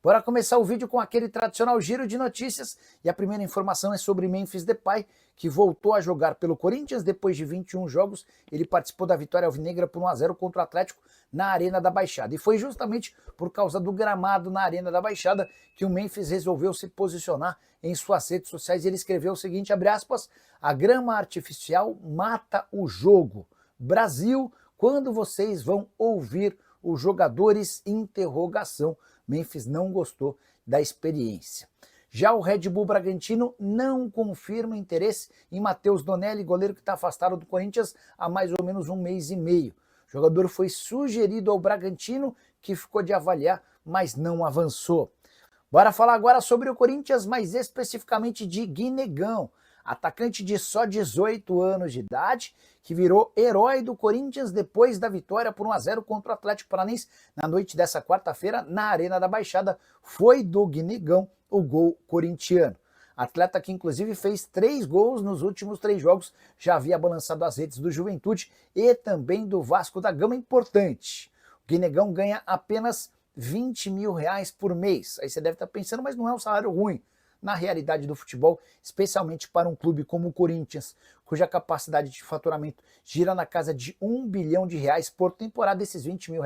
Bora começar o vídeo com aquele tradicional giro de notícias, e a primeira informação é sobre Memphis Depay, que voltou a jogar pelo Corinthians depois de 21 jogos. Ele participou da vitória alvinegra por 1-0 contra o Atlético na Arena da Baixada, e foi justamente por causa do gramado na Arena da Baixada que o Memphis resolveu se posicionar em suas redes sociais. Ele escreveu o seguinte, abre aspas: "A grama artificial mata o jogo. Brasil, quando vocês vão ouvir os jogadores? Interrogação." Memphis não gostou da experiência. Já o Red Bull Bragantino não confirma interesse em Matheus Donelli, goleiro que está afastado do Corinthians há mais ou menos um mês e meio. O jogador foi sugerido ao Bragantino, que ficou de avaliar, mas não avançou. Bora falar agora sobre o Corinthians, mais especificamente de Guinegão, atacante de só 18 anos de idade, que virou herói do Corinthians depois da vitória por 1-0 contra o Atlético Paranaense na noite dessa quarta-feira na Arena da Baixada. Foi do Guinegão o gol corintiano. Atleta que inclusive fez 3 gols nos últimos 3 jogos, já havia balançado as redes do Juventude e também do Vasco da Gama. Importante, o Guinegão ganha apenas R$20 mil por mês. Aí você deve estar pensando, mas não é um salário ruim. Na realidade do futebol, especialmente para um clube como o Corinthians, cuja capacidade de faturamento gira na casa de R$1 bilhão por temporada, esses R$20 mil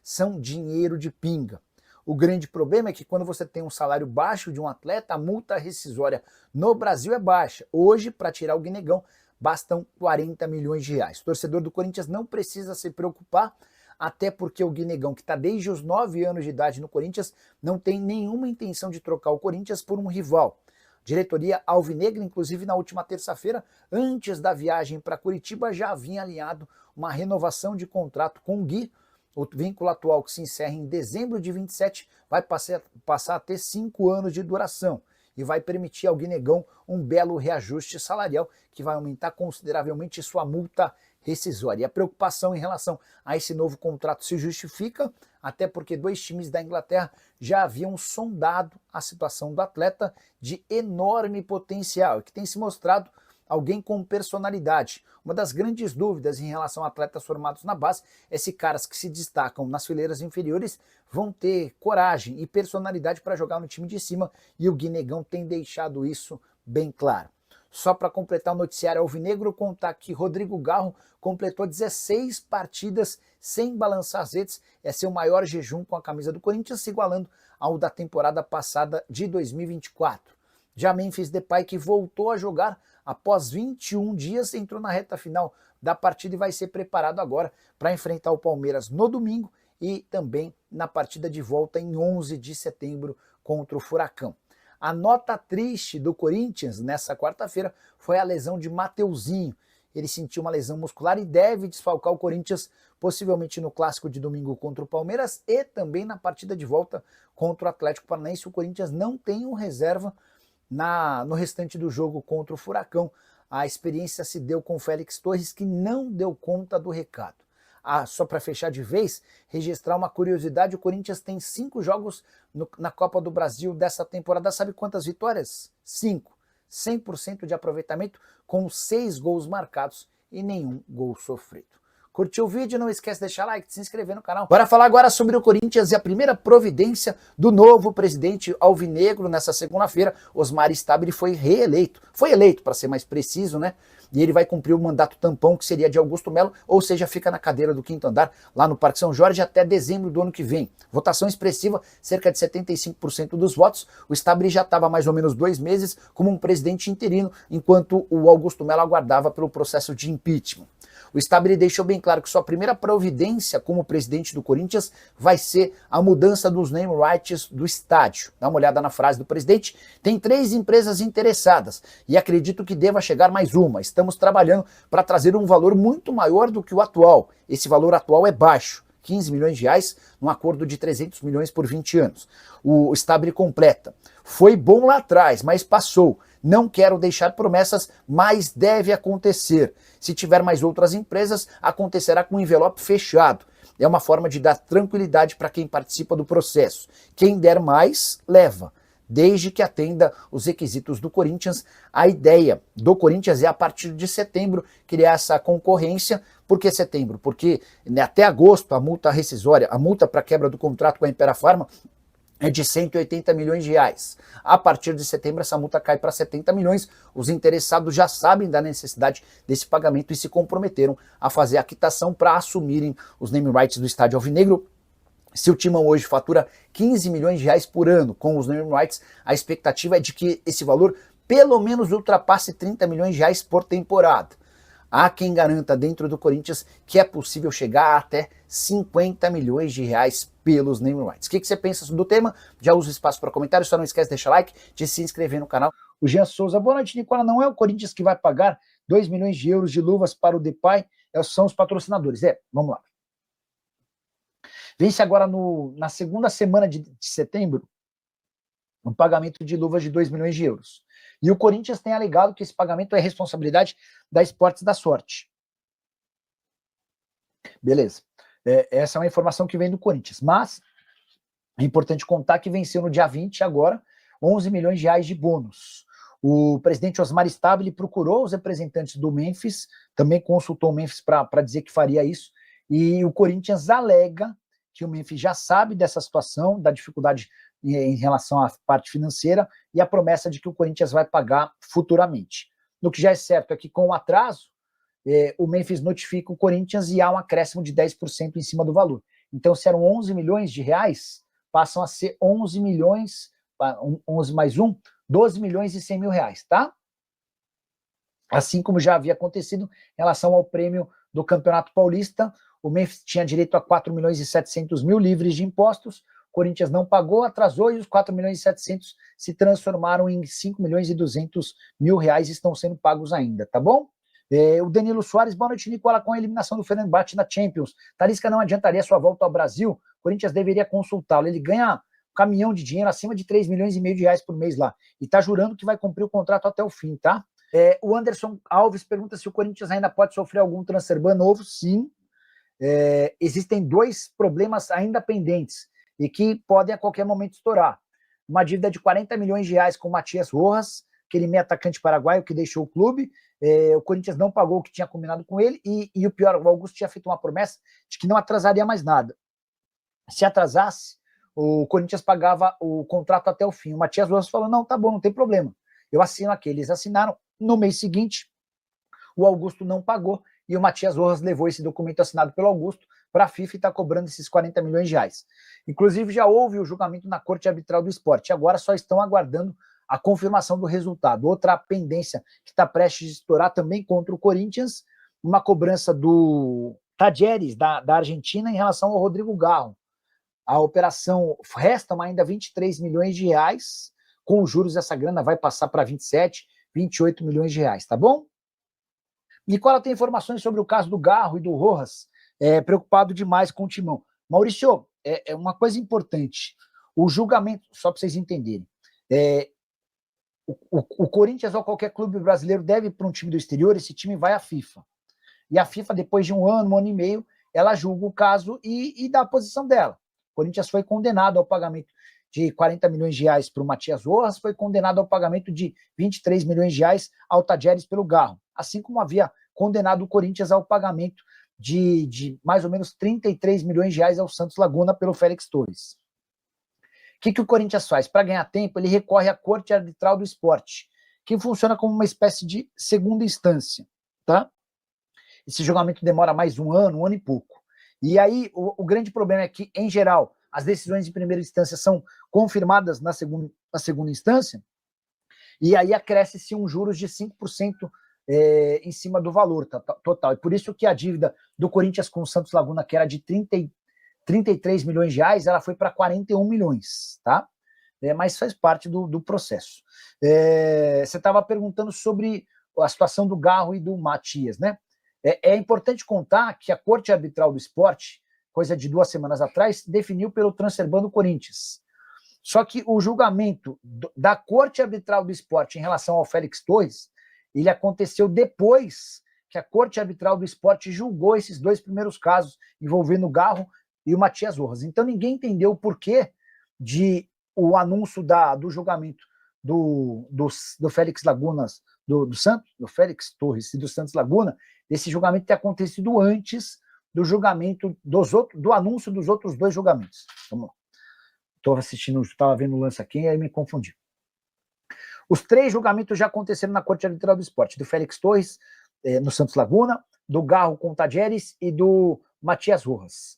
são dinheiro de pinga. O grande problema é que quando você tem um salário baixo de um atleta, a multa rescisória no Brasil é baixa. Hoje, para tirar o Guinegão, bastam R$40 milhões. O torcedor do Corinthians não precisa se preocupar, até porque o Guinegão, que está desde os 9 anos de idade no Corinthians, não tem nenhuma intenção de trocar o Corinthians por um rival. Diretoria alvinegra, inclusive na última terça-feira, antes da viagem para Curitiba, já havia alinhado uma renovação de contrato com o Gui. O vínculo atual, que se encerra em dezembro de 27, vai passar a ter 5 anos de duração e vai permitir ao Guinegão um belo reajuste salarial que vai aumentar consideravelmente sua multa rescisória. E a preocupação em relação a esse novo contrato se justifica, até porque 2 times da Inglaterra já haviam sondado a situação do atleta, de enorme potencial, e que tem se mostrado alguém com personalidade. Uma das grandes dúvidas em relação a atletas formados na base é se caras que se destacam nas fileiras inferiores vão ter coragem e personalidade para jogar no time de cima, e o Guinegão tem deixado isso bem claro. Só para completar o noticiário alvinegro, contar que Rodrigo Garro completou 16 partidas sem balançar as redes. É seu maior jejum com a camisa do Corinthians, se igualando ao da temporada passada de 2024. Já Memphis Depay, que voltou a jogar após 21 dias, entrou na reta final da partida e vai ser preparado agora para enfrentar o Palmeiras no domingo e também na partida de volta em 11 de setembro contra o Furacão. A nota triste do Corinthians nessa quarta-feira foi a lesão de Mateuzinho. Ele sentiu uma lesão muscular e deve desfalcar o Corinthians possivelmente no clássico de domingo contra o Palmeiras e também na partida de volta contra o Atlético Paranaense. O Corinthians não tem um reserva no restante do jogo contra o Furacão. A experiência se deu com o Félix Torres, que não deu conta do recado. Só para fechar de vez, registrar uma curiosidade: o Corinthians tem 5 jogos na Copa do Brasil dessa temporada. Sabe quantas vitórias? 5. 100% de aproveitamento, com 6 gols marcados e nenhum gol sofrido. Curtiu o vídeo? Não esquece de deixar like, de se inscrever no canal. Bora falar agora sobre o Corinthians e a primeira providência do novo presidente alvinegro nessa segunda-feira. Osmar Stabile foi reeleito. Foi eleito, para ser mais preciso, né? E ele vai cumprir o mandato tampão, que seria de Augusto Melo, ou seja, fica na cadeira do 5º andar, lá no Parque São Jorge, até dezembro do ano que vem. Votação expressiva, cerca de 75% dos votos. O Stabile já estava há mais ou menos 2 meses como um presidente interino, enquanto o Augusto Melo aguardava pelo processo de impeachment. O Stabile deixou bem claro que sua primeira providência como presidente do Corinthians vai ser a mudança dos name rights do estádio. Dá uma olhada na frase do presidente. Tem 3 empresas interessadas e acredito que deva chegar mais uma. Estamos trabalhando para trazer um valor muito maior do que o atual. Esse valor atual é baixo. R$15 milhões, num acordo de 300 milhões por 20 anos. O Stabile completa: foi bom lá atrás, mas passou. Não quero deixar promessas, mas deve acontecer. Se tiver mais outras empresas, acontecerá com um envelope fechado. É uma forma de dar tranquilidade para quem participa do processo. Quem der mais, leva, desde que atenda os requisitos do Corinthians. A ideia do Corinthians é, a partir de setembro, criar essa concorrência. Por que setembro? Porque até agosto a multa rescisória, a multa para quebra do contrato com a Impera Pharma, é de 180 milhões de reais. A partir de setembro, essa multa cai para 70 milhões. Os interessados já sabem da necessidade desse pagamento e se comprometeram a fazer a quitação para assumirem os name rights do estádio alvinegro. Se o Timão hoje fatura 15 milhões de reais por ano com os name rights, a expectativa é de que esse valor pelo menos ultrapasse 30 milhões de reais por temporada. Há quem garanta dentro do Corinthians que é possível chegar a até 50 milhões de reais pelos name rights. O que você pensa do tema? Já usa o espaço para comentários, só não esquece de deixar like, de se inscrever no canal. O Jean Souza, boa noite, Nicola. Não é o Corinthians que vai pagar 2 milhões de euros de luvas para o Depay, são os patrocinadores. Vamos lá. Vence agora na segunda semana de setembro um pagamento de luvas de 2 milhões de euros. E o Corinthians tem alegado que esse pagamento é responsabilidade da Esportes da Sorte. Beleza. Essa é uma informação que vem do Corinthians. Mas é importante contar que venceu no dia 20 agora 11 milhões de reais de bônus. O presidente Osmar Stabile procurou os representantes do Memphis, também consultou o Memphis para dizer que faria isso, e o Corinthians alega que o Memphis já sabe dessa situação, da dificuldade em relação à parte financeira e a promessa de que o Corinthians vai pagar futuramente. No que já é certo é que com o atraso, o Memphis notifica o Corinthians e há um acréscimo de 10% em cima do valor. Então, se eram 11 milhões de reais, passam a ser 11 milhões, 11 mais 1, 12 milhões e 100 mil reais, tá? Assim como já havia acontecido em relação ao prêmio do Campeonato Paulista, o Memphis tinha direito a 4 milhões e 700 mil livres de impostos, o Corinthians não pagou, atrasou e os 4 milhões e 700 se transformaram em 5 milhões e 200 mil reais e estão sendo pagos ainda, tá bom? O Danilo Soares, boa noite, Nicola, com a eliminação do Fenerbahçe na Champions. Talisca não adiantaria sua volta ao Brasil? O Corinthians deveria consultá-lo. Ele ganha um caminhão de dinheiro acima de 3 milhões e meio de reais por mês lá. E tá jurando que vai cumprir o contrato até o fim, tá? O Anderson Alves pergunta se o Corinthians ainda pode sofrer algum transfer ban novo. Sim. Existem 2 problemas ainda pendentes e que podem a qualquer momento estourar. Uma dívida de 40 milhões de reais com o Matias Rojas, aquele meio atacante paraguaio que deixou o clube. O Corinthians não pagou o que tinha combinado com ele e o pior, o Augusto tinha feito uma promessa de que não atrasaria mais nada. Se atrasasse, o Corinthians pagava o contrato até o fim. O Matias Rojas falou, não, tá bom, não tem problema. Eu assino aqui. Eles assinaram. No mês seguinte, o Augusto não pagou e o Matias Rojas levou esse documento assinado pelo Augusto para a FIFA e está cobrando esses 40 milhões de reais. Inclusive, já houve o julgamento na Corte Arbitral do Esporte. Agora só estão aguardando a confirmação do resultado. Outra pendência que está prestes a estourar também contra o Corinthians, uma cobrança do Tajeres, da Argentina, em relação ao Rodrigo Garro. A operação restam ainda 23 milhões de reais, com os juros essa grana vai passar para 27, 28 milhões de reais, tá bom? Nicola tem informações sobre o caso do Garro e do Rojas, preocupado demais com o Timão. Maurício, é uma coisa importante, o julgamento, só para vocês entenderem, o Corinthians ou qualquer clube brasileiro deve ir para um time do exterior, esse time vai à FIFA. E a FIFA, depois de um ano e meio, ela julga o caso e dá a posição dela. O Corinthians foi condenado ao pagamento de 40 milhões de reais para o Matias Rojas, foi condenado ao pagamento de 23 milhões de reais ao Tajeres pelo Garro, assim como havia condenado o Corinthians ao pagamento de mais ou menos 33 milhões de reais ao Santos Laguna pelo Félix Torres. O que o Corinthians faz? Para ganhar tempo, ele recorre à Corte Arbitral do Esporte, que funciona como uma espécie de segunda instância, tá? Esse julgamento demora mais um ano e pouco. E aí, o grande problema é que, em geral, as decisões de primeira instância são confirmadas na segunda instância, e aí acresce-se um juros de 5% em cima do valor total. E por isso que a dívida do Corinthians com o Santos Laguna, que era de 33 milhões de reais, ela foi para 41 milhões, tá? Mas faz parte do processo. Você estava perguntando sobre a situação do Garro e do Matias, né? É importante contar que a Corte Arbitral do Esporte, coisa de 2 semanas atrás, definiu pelo transfer ban do Corinthians. Só que o julgamento da Corte Arbitral do Esporte em relação ao Félix Torres, ele aconteceu depois que a Corte Arbitral do Esporte julgou esses 2 primeiros casos envolvendo o Garro e o Matias Rojas. Então ninguém entendeu o porquê de o anúncio do julgamento do Félix Lagunas, do Félix Torres e do Santos Laguna, desse julgamento ter acontecido antes do julgamento do anúncio dos outros 2 julgamentos. Vamos lá. estava vendo o lance aqui e aí me confundi. Os 3 julgamentos já aconteceram na Corte Arbitral do Esporte, do Félix Torres, no Santos Laguna, do Garro com o Tajeres e do Matias Rojas.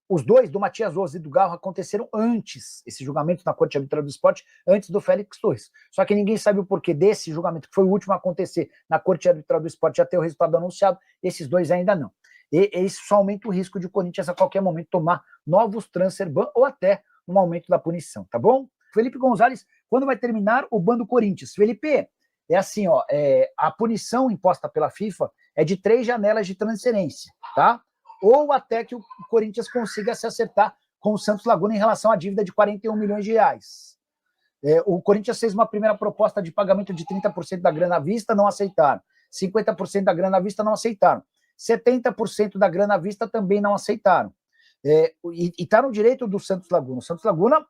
Os 2, do Matias Rojas e do Garro, aconteceram antes, esse julgamento na Corte Arbitral do Esporte, antes do Félix Torres. Só que ninguém sabe o porquê desse julgamento, que foi o último a acontecer na Corte Arbitral do Esporte, já ter o resultado anunciado, esses 2 ainda não. E isso só aumenta o risco de o Corinthians a qualquer momento tomar novos transfer ban ou até um aumento da punição, tá bom? Felipe Gonzalez, quando vai terminar o ban do Corinthians? Felipe, é assim, ó, a punição imposta pela FIFA é de 3 janelas de transferência, tá? Ou até que o Corinthians consiga se acertar com o Santos Laguna em relação à dívida de 41 milhões de reais. O Corinthians fez uma primeira proposta de pagamento de 30% da grana à vista, não aceitaram. 50% da grana à vista, não aceitaram. 70% da grana à vista também não aceitaram. E está no direito do Santos Laguna. O Santos Laguna,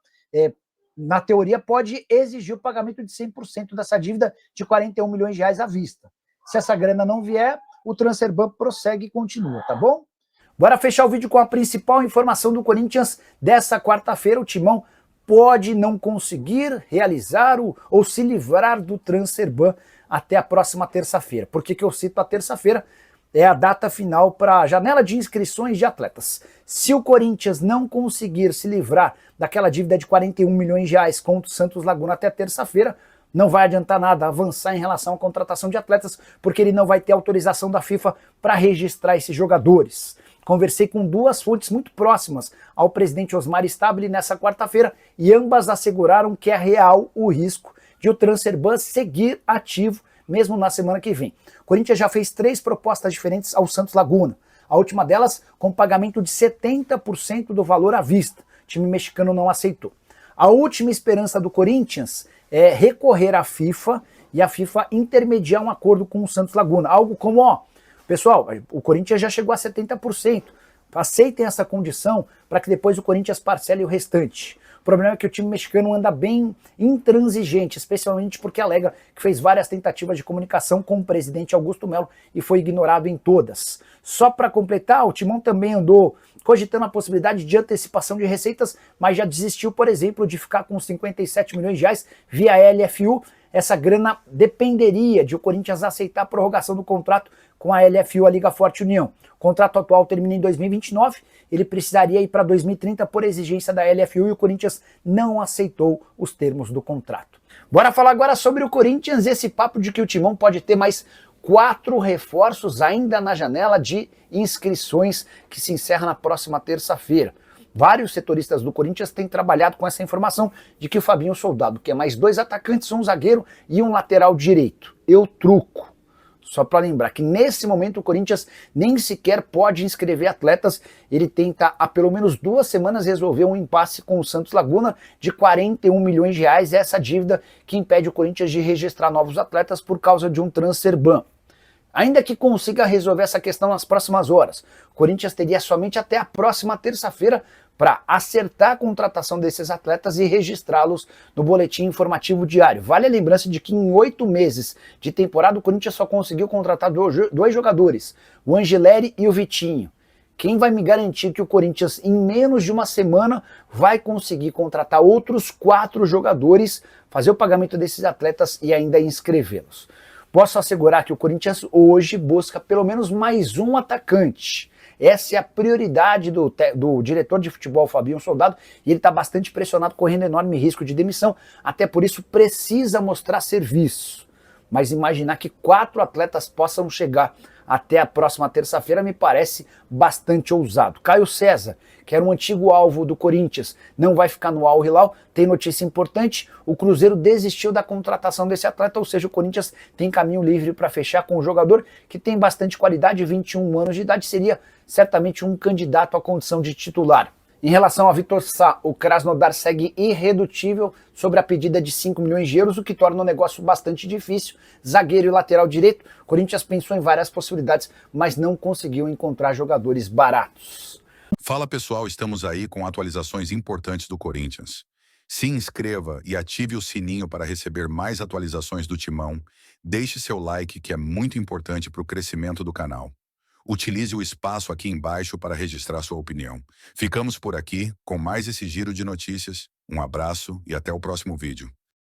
na teoria, pode exigir o pagamento de 100% dessa dívida de 41 milhões de reais à vista. Se essa grana não vier, o transfer ban prossegue e continua, tá bom? Bora fechar o vídeo com a principal informação do Corinthians dessa quarta-feira. O Timão pode não conseguir realizar ou se livrar do transfer ban até a próxima terça-feira. Por que eu cito a terça-feira? É a data final para a janela de inscrições de atletas. Se o Corinthians não conseguir se livrar daquela dívida de 41 milhões de reais contra o Santos Laguna até terça-feira, não vai adiantar nada avançar em relação à contratação de atletas, porque ele não vai ter autorização da FIFA para registrar esses jogadores. Conversei com 2 fontes muito próximas ao presidente Osmar Stabile nessa quarta-feira e ambas asseguraram que é real o risco de o transfer ban seguir ativo mesmo na semana que vem. O Corinthians já fez 3 propostas diferentes ao Santos Laguna. A última delas com pagamento de 70% do valor à vista. O time mexicano não aceitou. A última esperança do Corinthians é recorrer à FIFA e a FIFA intermediar um acordo com o Santos Laguna. Algo como, pessoal, o Corinthians já chegou a 70%. Aceitem essa condição para que depois o Corinthians parcele o restante. O problema é que o time mexicano anda bem intransigente, especialmente porque alega que fez várias tentativas de comunicação com o presidente Augusto Melo e foi ignorado em todas. Só para completar, o Timão também andou cogitando a possibilidade de antecipação de receitas, mas já desistiu, por exemplo, de ficar com 57 milhões de reais via LFU. Essa grana dependeria de o Corinthians aceitar a prorrogação do contrato com a LFU, a Liga Forte União. O contrato atual termina em 2029, ele precisaria ir para 2030 por exigência da LFU e o Corinthians não aceitou os termos do contrato. Bora falar agora sobre o Corinthians, esse papo de que o Timão pode ter mais 4 reforços ainda na janela de inscrições que se encerra na próxima terça-feira. Vários setoristas do Corinthians têm trabalhado com essa informação de que o Fabinho Soldado quer mais 2 atacantes, um zagueiro e um lateral direito. Eu truco. Só para lembrar que nesse momento o Corinthians nem sequer pode inscrever atletas, ele tenta há pelo menos 2 semanas resolver um impasse com o Santos Laguna de 41 milhões de reais, essa dívida que impede o Corinthians de registrar novos atletas por causa de um transfer ban. Ainda que consiga resolver essa questão nas próximas horas, o Corinthians teria somente até a próxima terça-feira para acertar a contratação desses atletas e registrá-los no boletim informativo diário. Vale a lembrança de que em 8 meses de temporada o Corinthians só conseguiu contratar 2 jogadores, o Angeleri e o Vitinho. Quem vai me garantir que o Corinthians em menos de uma semana vai conseguir contratar outros 4 jogadores, fazer o pagamento desses atletas e ainda inscrevê-los? Posso assegurar que o Corinthians hoje busca pelo menos mais um atacante. Essa é a prioridade do diretor de futebol, Fabinho Soldado, e ele está bastante pressionado, correndo enorme risco de demissão, até por isso precisa mostrar serviço. Mas imaginar que 4 atletas possam chegar até a próxima terça-feira me parece bastante ousado. Caio César, que era um antigo alvo do Corinthians, não vai ficar no Al Hilal. Tem notícia importante, o Cruzeiro desistiu da contratação desse atleta, ou seja, o Corinthians tem caminho livre para fechar com um jogador que tem bastante qualidade, 21 anos de idade, seria certamente um candidato à condição de titular. Em relação a Vitor Sá, o Krasnodar segue irredutível sobre a pedida de 5 milhões de euros, o que torna o negócio bastante difícil. Zagueiro e lateral direito, o Corinthians pensou em várias possibilidades, mas não conseguiu encontrar jogadores baratos. Fala pessoal, estamos aí com atualizações importantes do Corinthians. Se inscreva e ative o sininho para receber mais atualizações do Timão. Deixe seu like, que é muito importante para o crescimento do canal. Utilize o espaço aqui embaixo para registrar sua opinião. Ficamos por aqui com mais esse giro de notícias. Um abraço e até o próximo vídeo.